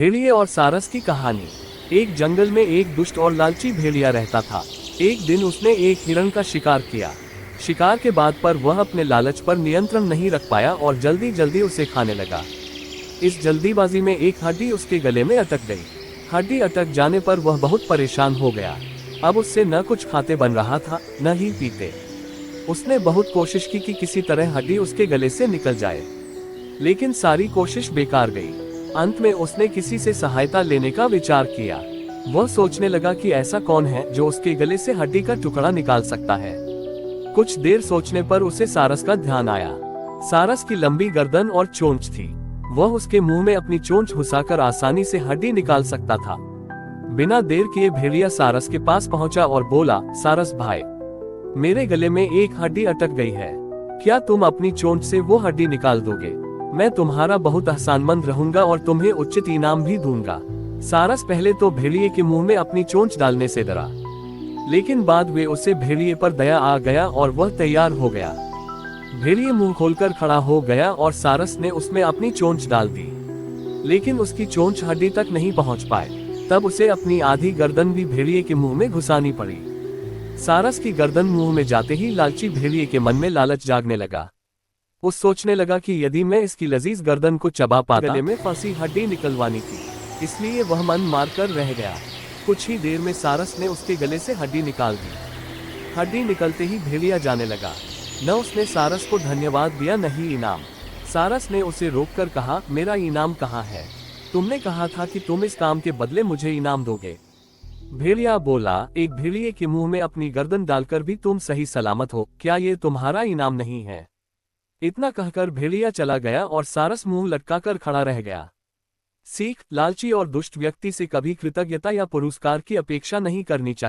भेड़िए और सारस की कहानी। एक जंगल में एक दुष्ट और लालची भेड़िया रहता था। एक दिन उसने एक हिरण का शिकार किया। शिकार के बाद पर वह अपने लालच पर नियंत्रण नहीं रख पाया और जल्दी जल्दी उसे खाने लगा। इस जल्दीबाजी में एक हड्डी उसके गले में अटक गई। हड्डी अटक जाने पर वह बहुत परेशान हो गया। अब उससे न कुछ खाते बन रहा था, न ही पीते। उसने बहुत कोशिश की कि किसी तरह हड्डी उसके गले से निकल जाए, लेकिन सारी कोशिश बेकार गई। अंत में उसने किसी से सहायता लेने का विचार किया। वह सोचने लगा कि ऐसा कौन है जो उसके गले से हड्डी का टुकड़ा निकाल सकता है। कुछ देर सोचने पर उसे सारस का ध्यान आया। सारस की लंबी गर्दन और चोंच थी। वह उसके मुंह में अपनी चोंच घुसाकर आसानी से हड्डी निकाल सकता था। बिना देर किए भेड़िया सारस के पास पहुंचा और बोला, सारस भाई, मेरे गले में एक हड्डी अटक गई है। क्या तुम अपनी चोंच से वो हड्डी निकाल दोगे? मैं तुम्हारा बहुत एहसानमंद रहूंगा और तुम्हें उचित इनाम भी दूंगा। सारस पहले तो भेड़िए के मुंह में अपनी चोंच डालने से डरा, लेकिन बाद में उसे भेड़िए पर दया आ गया और वह तैयार हो गया। भेड़िए मुंह खोलकर खड़ा हो गया और सारस ने उसमें अपनी चोंच डाल दी, लेकिन उसकी चोंच हड्डी तक नहीं पहुंच पाए। तब उसे अपनी आधी गर्दन भी भेड़िए के मुंह में घुसानी पड़ी। सारस की गर्दन मुंह में जाते ही लालची भेड़िए के मन में लालच जागने लगा। वो सोचने लगा कि यदि मैं इसकी लजीज गर्दन को चबा पाता, गले में फंसी हड्डी निकलवानी थी। इसलिए वह मन मारकर रह गया। कुछ ही देर में सारस ने उसके गले से हड्डी निकाल दी। हड्डी निकलते ही भेड़िया जाने लगा। न उसने सारस को धन्यवाद दिया, न ही इनाम। सारस ने उसे रोककर कहा, मेरा इनाम कहाँ है? तुमने कहा था कि तुम इस काम के बदले मुझे इनाम दोगे। भेड़िया बोला, एक भेड़िए के मुंह में अपनी गर्दन डालकर भी तुम सही सलामत हो, क्या ये तुम्हारा इनाम नहीं है? इतना कहकर भेड़िया चला गया और सारस मुंह लटकाकर खड़ा रह गया। सीख, लालची और दुष्ट व्यक्ति से कभी कृतज्ञता या पुरस्कार की अपेक्षा नहीं करनी चाहिए।